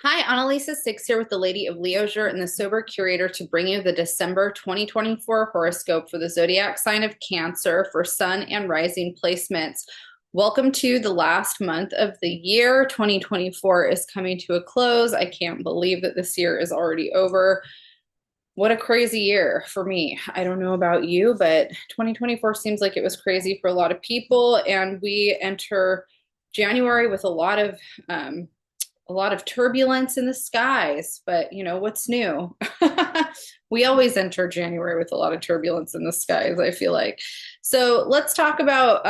Hi, Analisa Six here with the Lady of Leisure and the Sober Curator to bring you the December 2024 horoscope for the zodiac sign of Cancer for Sun and Rising placements. Welcome to the last month of the year. 2024 is coming to a close. I can't believe that this year is already over. What a crazy year for me. I don't know about you, but 2024 seems like it was crazy for a lot of people, and we enter January with a lot of turbulence in the skies, but what's new? We always enter January with a lot of turbulence in the skies, I feel like. So let's talk about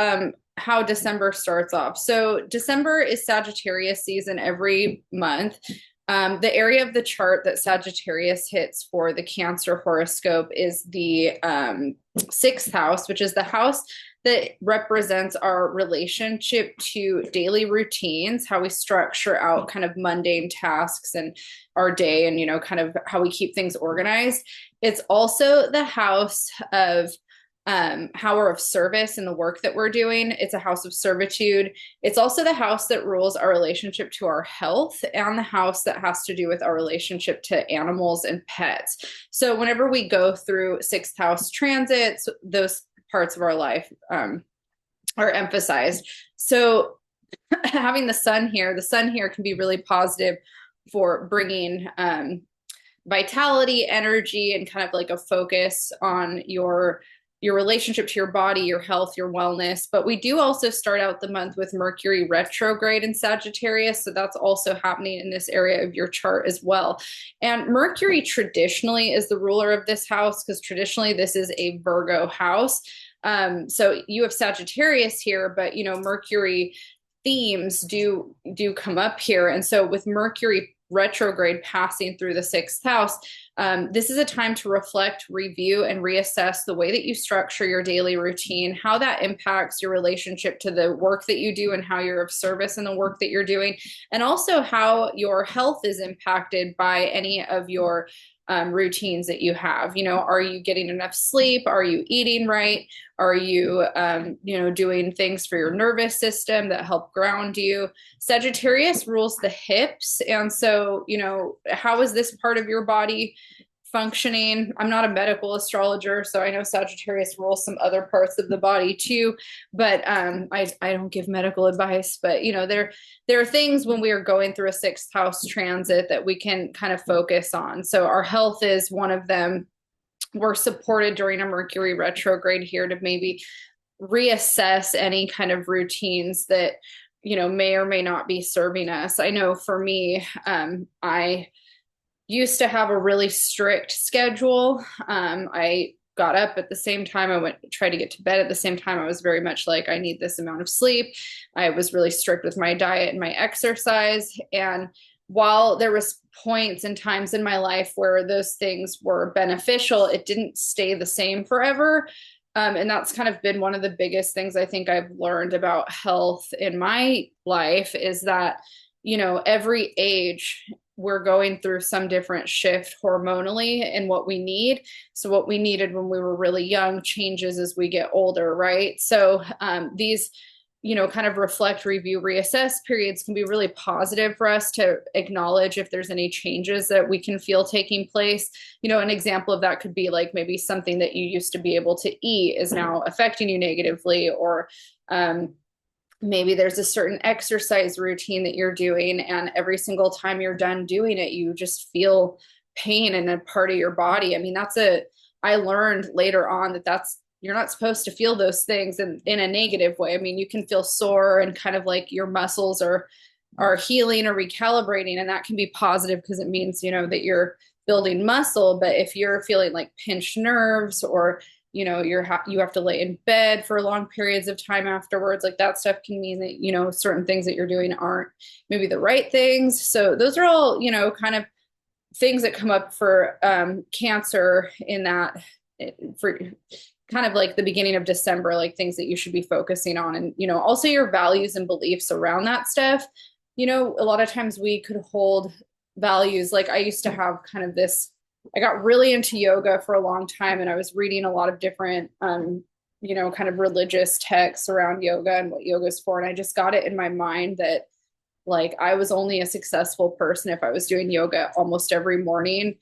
how December starts off. So December is Sagittarius season every month. The area of the chart that Sagittarius hits for the Cancer horoscope is the sixth house, which is the house that represents our relationship to daily routines, how we structure out kind of mundane tasks and our day, and kind of how we keep things organized. It's also the house of how we're of service in the work that we're doing. It's a house of servitude. It's also the house that rules our relationship to our health, and the house that has to do with our relationship to animals and pets. So whenever we go through sixth house transits, those parts of our life are emphasized. So having the sun here can be really positive for bringing vitality, energy, and kind of like a focus on your relationship to your body, your health, your wellness. But we do also start out the month with Mercury retrograde in Sagittarius. So that's also happening in this area of your chart as well. And Mercury traditionally is the ruler of this house, because traditionally this is a Virgo house. So you have Sagittarius here, but Mercury themes do come up here. And so with Mercury retrograde passing through the sixth house, this is a time to reflect, review, and reassess the way that you structure your daily routine, how that impacts your relationship to the work that you do and how you're of service in the work that you're doing, and also how your health is impacted by any of your routines that you have. Are you getting enough sleep? Are you eating right? Are you, doing things for your nervous system that help ground you? Sagittarius rules the hips. And so, how is this part of your body functioning? I'm not a medical astrologer, so I know Sagittarius rules some other parts of the body too, but I don't give medical advice. But there are things when we are going through a sixth house transit that we can kind of focus on. So our health is one of them. We're supported during a Mercury retrograde here to maybe reassess any kind of routines that may or may not be serving us. I know for me, I used to have a really strict schedule. I got up at the same time. I tried to get to bed at the same time. I was very much like, I need this amount of sleep. I was really strict with my diet and my exercise. And while there was points and times in my life where those things were beneficial, it didn't stay the same forever. And that's kind of been one of the biggest things I think I've learned about health in my life, is that, every age we're going through some different shift hormonally in what we need. So what we needed when we were really young changes as we get older, right? So these kind of reflect, review, reassess periods can be really positive for us to acknowledge if there's any changes that we can feel taking place. An example of that could be like maybe something that you used to be able to eat is now affecting you negatively, or maybe there's a certain exercise routine that you're doing, and every single time you're done doing it, you just feel pain in a part of your body. I mean, I learned later on that's you're not supposed to feel those things in a negative way. I mean, you can feel sore and kind of like your muscles are healing or recalibrating, and that can be positive because it means, that you're building muscle. But if you're feeling like pinched nerves, or you have to lay in bed for long periods of time afterwards, like that stuff can mean that, certain things that you're doing aren't maybe the right things. So those are all, kind of things that come up for Cancer in that, for kind of like the beginning of December, like things that you should be focusing on. And, also your values and beliefs around that stuff. A lot of times we could hold values. Like I used to have kind of this, I got really into yoga for a long time, and I was reading a lot of different, kind of religious texts around yoga and what yoga is for. And I just got it in my mind that Like I was only a successful person if I was doing yoga almost every morning.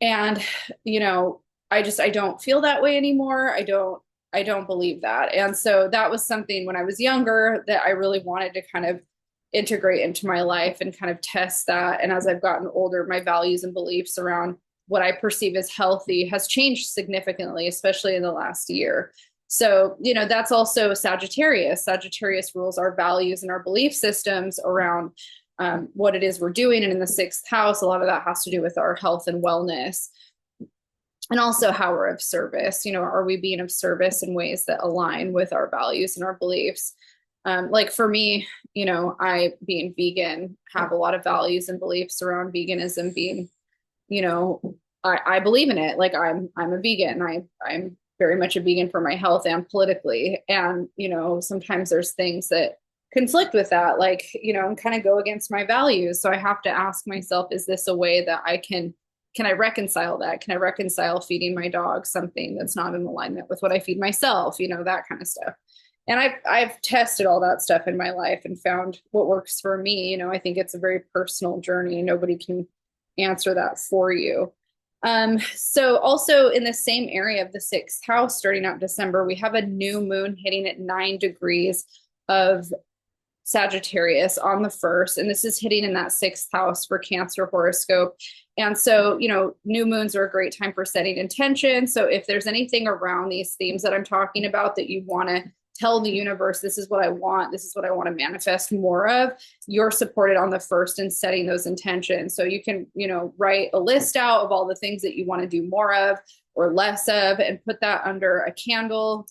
And, you know, I don't feel that way anymore. I don't believe that. And so that was something when I was younger that I really wanted to kind of integrate into my life and kind of test that. And as I've gotten older, my values and beliefs around what I perceive as healthy has changed significantly, especially in the last year. So, you know, that's also Sagittarius. Sagittarius rules our values and our belief systems around what it is we're doing. And in the sixth house, a lot of that has to do with our health and wellness and also how we're of service. You know, are we being of service in ways that align with our values and our beliefs? Like for me, you know, I being vegan have a lot of values and beliefs around veganism being, you know, I believe in it. Like I'm a vegan. I'm very much a vegan for my health and politically. And, you know, sometimes there's things that conflict with that, like, you know, and kind of go against my values. So I have to ask myself, is this a way that can I reconcile that? Can I reconcile feeding my dog something that's not in alignment with what I feed myself? You know, that kind of stuff. And I've tested all that stuff in my life and found what works for me. You know, I think it's a very personal journey. Nobody can answer that for you. So also in the same area of the sixth house, starting out December, we have a new moon hitting at 9 degrees of Sagittarius on the first, and this is hitting in that sixth house for Cancer horoscope. And so, you know, new moons are a great time for setting intention. So if there's anything around these themes that I'm talking about that you want to tell the universe, this is what I want, this is what I want to manifest more of, you're supported on the first in setting those intentions. So you can, you know, write a list out of all the things that you want to do more of or less of, and put that under a candle,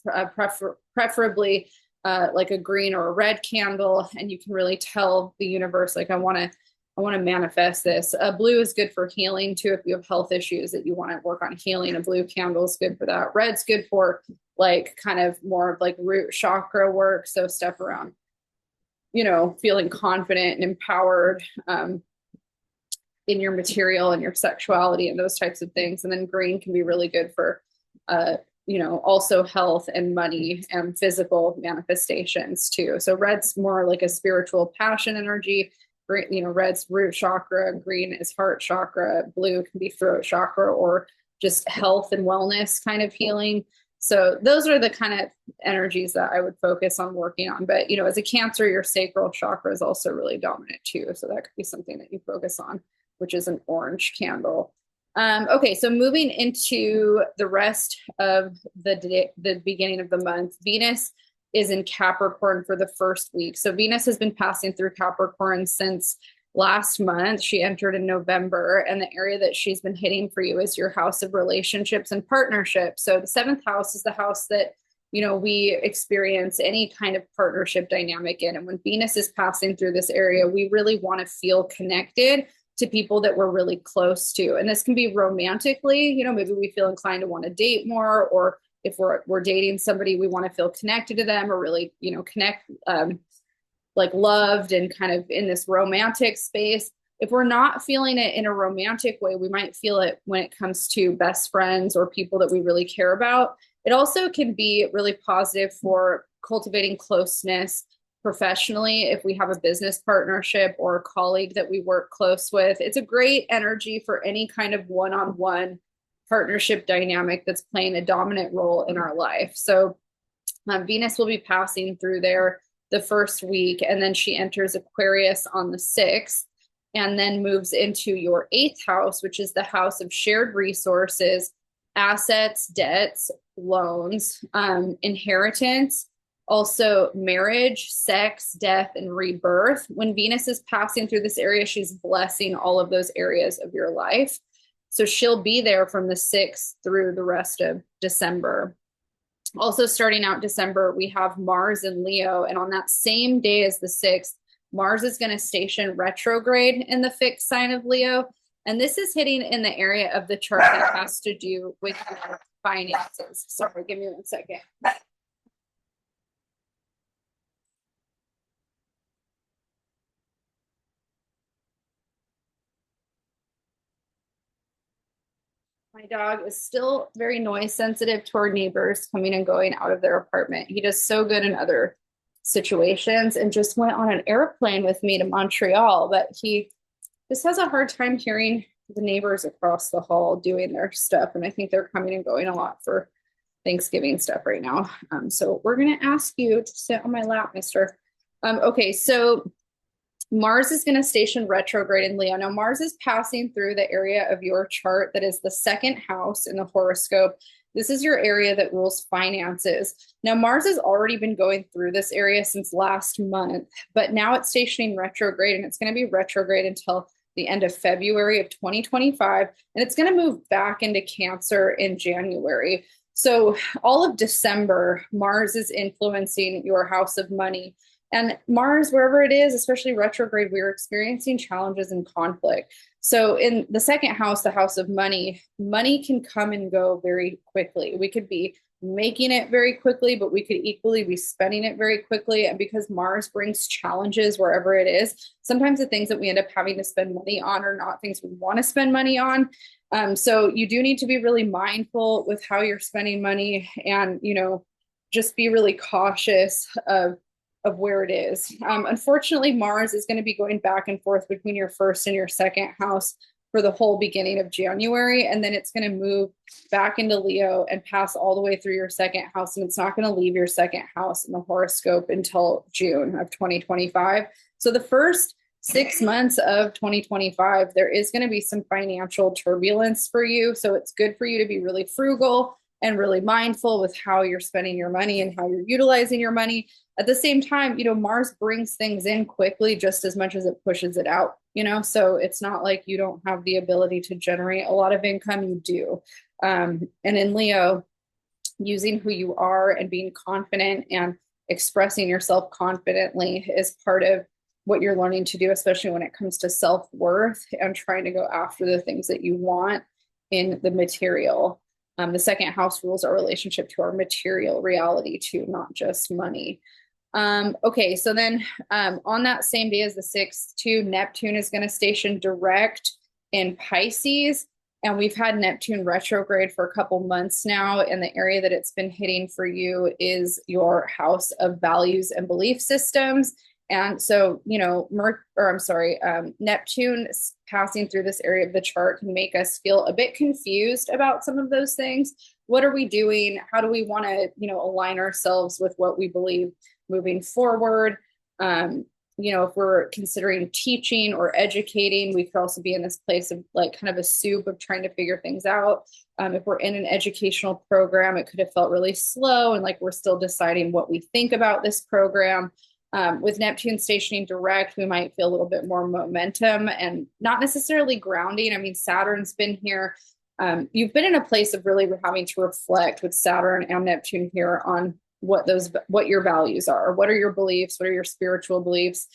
preferably like a green or a red candle, and you can really tell the universe, like, I want to manifest this. Blue is good for healing too. If you have health issues that you want to work on healing, a blue candle is good for that. Red's good for like kind of more of like root chakra work. So stuff around, you know, feeling confident and empowered in your material and your sexuality and those types of things. And then green can be really good for you know, also health and money and physical manifestations too. So red's more like a spiritual passion energy. Green, you know, red's root chakra, green is heart chakra, blue can be throat chakra or just health and wellness kind of healing. So those are the kind of energies that I would focus on working on. But, you know, as a Cancer, your sacral chakra is also really dominant too. So that could be something that you focus on, which is an orange candle. Okay, so moving into the rest of the beginning of the month, Venus is in Capricorn for the first week. So Venus has been passing through Capricorn since last month. She entered in November, and the area that she's been hitting for you is your house of relationships and partnerships. So the seventh house is the house that, you know, we experience any kind of partnership dynamic in. And when Venus is passing through this area, we really want to feel connected to people that we're really close to. And this can be romantically, you know, maybe we feel inclined to want to date more, or if we're dating somebody, we want to feel connected to them or really, you know, connect, like loved and kind of in this romantic space. If we're not feeling it in a romantic way, we might feel it when it comes to best friends or people that we really care about. It also can be really positive for cultivating closeness professionally. If we have a business partnership or a colleague that we work close with, it's a great energy for any kind of one-on-one partnership dynamic that's playing a dominant role in our life. So Venus will be passing through there the first week, and then she enters Aquarius on the 6th, and then moves into your 8th house, which is the house of shared resources, assets, debts, loans, inheritance, also marriage, sex, death, and rebirth. When Venus is passing through this area, she's blessing all of those areas of your life. So she'll be there from the 6th through the rest of December. Also starting out December, we have Mars in Leo. And on that same day as the 6th, Mars is going to station retrograde in the fixed sign of Leo. And this is hitting in the area of the chart that has to do with your finances. Sorry, give me 1 second. My dog is still very noise sensitive toward neighbors coming and going out of their apartment. He does so good in other situations and just went on an airplane with me to Montreal. But he just has a hard time hearing the neighbors across the hall doing their stuff. And I think they're coming and going a lot for Thanksgiving stuff right now. So we're going to ask you to sit on my lap, mister. Okay, so Mars is going to station retrograde in Leo. Now, Mars is passing through the area of your chart that is the second house in the horoscope. This is your area that rules finances. Now, Mars has already been going through this area since last month, but now it's stationing retrograde, and it's going to be retrograde until the end of February of 2025, and it's going to move back into Cancer in January. So all of December, Mars is influencing your house of money. And Mars, wherever it is, especially retrograde, we're experiencing challenges and conflict. So in the second house, the house of money, money can come and go very quickly. We could be making it very quickly, but we could equally be spending it very quickly. And because Mars brings challenges wherever it is, sometimes the things that we end up having to spend money on are not things we want to spend money on. So you do need to be really mindful with how you're spending money, and, just be really cautious of where it is. Unfortunately, Mars is going to be going back and forth between your first and your second house for the whole beginning of January. And then it's going to move back into Leo and pass all the way through your second house. And it's not going to leave your second house in the horoscope until June of 2025. So the first 6 months of 2025, there is going to be some financial turbulence for you. So it's good for you to be really frugal and really mindful with how you're spending your money and how you're utilizing your money. At the same time, Mars brings things in quickly just as much as it pushes it out, so it's not like you don't have the ability to generate a lot of income. You do. And in Leo, using who you are and being confident and expressing yourself confidently is part of what you're learning to do, especially when it comes to self-worth and trying to go after the things that you want in the material. The second house rules our relationship to our material reality too, not just money. Okay, so then on that same day as the 6th too, Neptune is going to station direct in Pisces. And we've had Neptune retrograde for a couple months now. And the area that it's been hitting for you is your house of values and belief systems. And so, Neptune passing through this area of the chart can make us feel a bit confused about some of those things. What are we doing? How do we want to, align ourselves with what we believe moving forward? If we're considering teaching or educating, we could also be in this place of like kind of a soup of trying to figure things out. If we're in an educational program, it could have felt really slow and like we're still deciding what we think about this program. With Neptune stationing direct, we might feel a little bit more momentum and not necessarily grounding. I mean, Saturn's been here. You've been in a place of really having to reflect with Saturn and Neptune here on what your values are. What are your beliefs? What are your spiritual beliefs?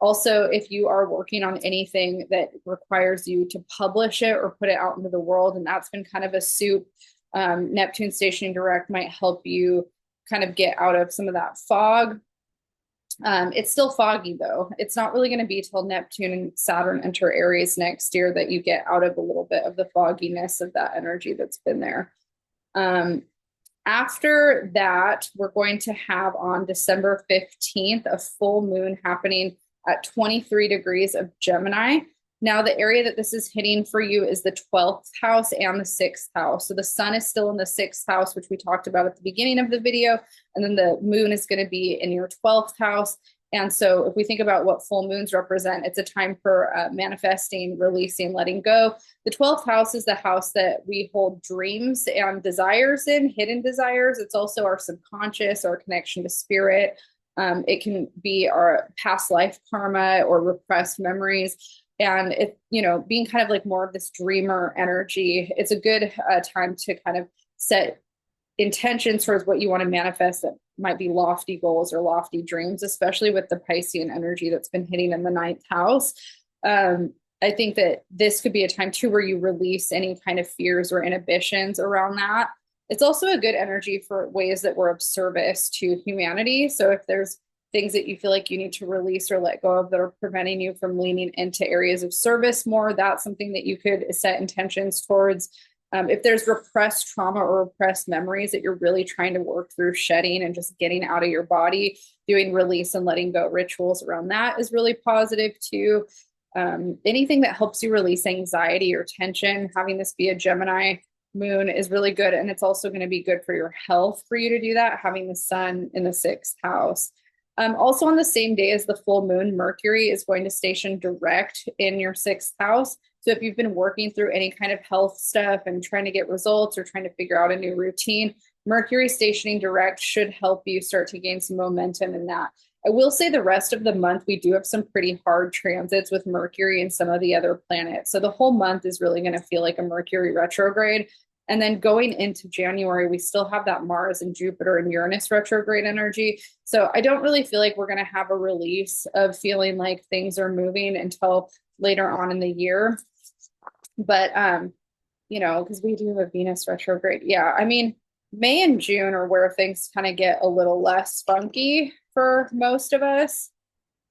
Also, if you are working on anything that requires you to publish it or put it out into the world, and that's been kind of a soup, Neptune stationing direct might help you kind of get out of some of that fog. It's still foggy though. It's not really going to be till Neptune and Saturn enter Aries next year that you get out of a little bit of the fogginess of that energy that's been there. After that, we're going to have on December 15th, a full moon happening at 23 degrees of Gemini. Now, the area that this is hitting for you is the 12th house and the 6th house. So the sun is still in the 6th house, which we talked about at the beginning of the video. And then the moon is going to be in your 12th house. And so if we think about what full moons represent, it's a time for manifesting, releasing, letting go. The 12th house is the house that we hold dreams and desires in, hidden desires. It's also our subconscious, our connection to spirit. It can be our past life karma or repressed memories. And being kind of like more of this dreamer energy, it's a good time to kind of set intentions towards what you want to manifest that might be lofty goals or lofty dreams, especially with the Piscean energy that's been hitting in the 9th house. I think that this could be a time too where you release any kind of fears or inhibitions around that. It's also a good energy for ways that we're of service to humanity. So if there's things that you feel like you need to release or let go of that are preventing you from leaning into areas of service more, that's something that you could set intentions towards. If there's repressed trauma or repressed memories that you're really trying to work through shedding and just getting out of your body, doing release and letting go rituals around that is really positive too. Anything that helps you release anxiety or tension, having this be a Gemini moon is really good. And it's also going to be good for your health for you to do that, having the sun in the sixth house. Also on the same day as the full moon, Mercury is going to station direct in your sixth house. So if you've been working through any kind of health stuff and trying to get results or trying to figure out a new routine, Mercury stationing direct should help you start to gain some momentum in that. I will say the rest of the month, we do have some pretty hard transits with Mercury and some of the other planets. So the whole month is really going to feel like a Mercury retrograde. And then going into January, we still have that Mars and Jupiter and Uranus retrograde energy. So I don't really feel like we're going to have a release of feeling like things are moving until later on in the year. But, because we do have Venus retrograde. Yeah, I mean, May and June are where things kind of get a little less spunky for most of us.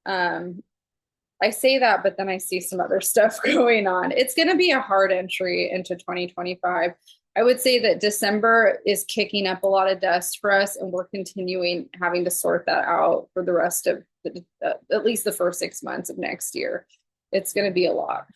I say that, but then I see some other stuff going on. It's going to be a hard entry into 2025. I would say that December is kicking up a lot of dust for us, and we're continuing having to sort that out for the rest of at least the first 6 months of next year. It's going to be a lot.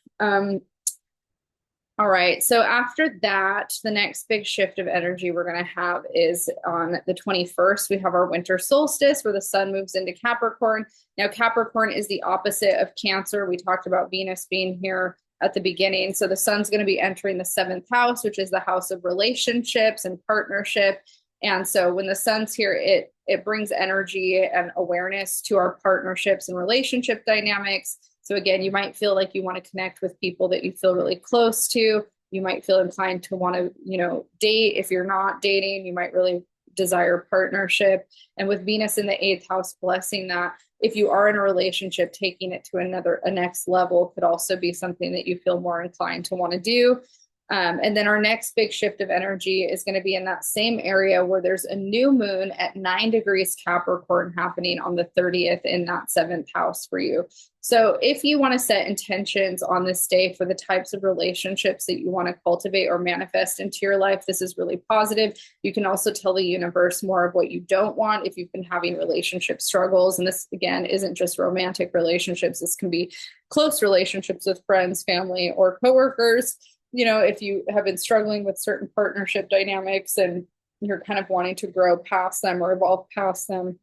All right. So after that, the next big shift of energy we're going to have is on the 21st. We have our winter solstice where the sun moves into Capricorn. Now, Capricorn is the opposite of Cancer. We talked about Venus being here at the beginning. So the sun's going to be entering the seventh house, which is the house of relationships and partnership. And so when the sun's here, it brings energy and awareness to our partnerships and relationship dynamics. So again, you might feel like you want to connect with people that you feel really close to. You might feel inclined to want to, date. If you're not dating, you might really desire partnership. And with Venus in the eighth house blessing that, if you are in a relationship, taking it to a next level could also be something that you feel more inclined to want to do. And then our next big shift of energy is going to be in that same area where there's a new moon at 9 degrees Capricorn happening on the 30th in that seventh house for you. So if you want to set intentions on this day for the types of relationships that you want to cultivate or manifest into your life, this is really positive. You can also tell the universe more of what you don't want if you've been having relationship struggles. And this, again, isn't just romantic relationships. This can be close relationships with friends, family, or coworkers. If you have been struggling with certain partnership dynamics and you're kind of wanting to grow past them or evolve past them,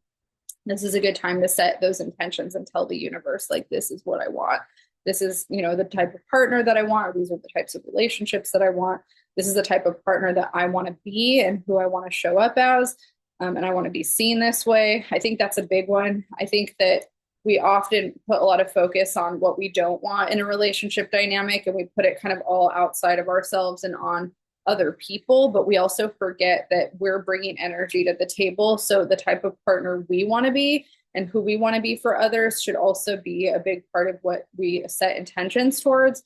this is a good time to set those intentions and tell the universe, like, this is what I want. This is, the type of partner that I want, or these are the types of relationships that I want. This is the type of partner that I want to be and who I want to show up as. And I want to be seen this way. I think that's a big one. I think that we often put a lot of focus on what we don't want in a relationship dynamic, and we put it kind of all outside of ourselves and on other people, but we also forget that we're bringing energy to the table. So the type of partner we want to be and who we want to be for others should also be a big part of what we set intentions towards.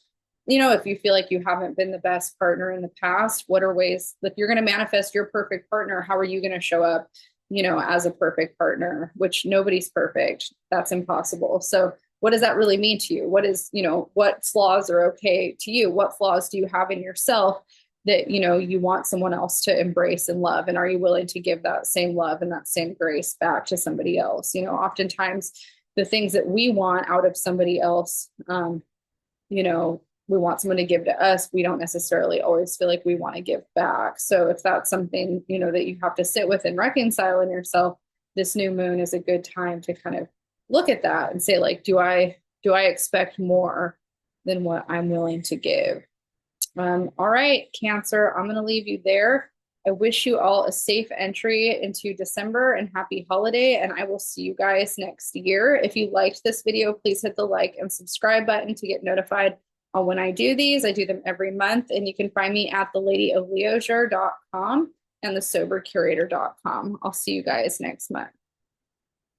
If you feel like you haven't been the best partner in the past, what are ways that you're going to manifest your perfect partner? How are you going to show up as a perfect partner, which nobody's perfect. That's impossible. So what does that really mean to you? What flaws are okay to you? What flaws do you have in yourself that, you want someone else to embrace and love? And are you willing to give that same love and that same grace back to somebody else? Oftentimes the things that we want out of somebody else, we want someone to give to us. We don't necessarily always feel like we want to give back. So if that's something, that you have to sit with and reconcile in yourself, this new moon is a good time to kind of look at that and say, like, do I expect more than what I'm willing to give? All right, Cancer, I'm going to leave you there. I wish you all a safe entry into December and happy holiday, and I will see you guys next year. If you liked this video, please hit the like and subscribe button to get notified on when I do these. I do them every month, and you can find me at theladyofleisure.com and thesobercurator.com. I'll see you guys next month.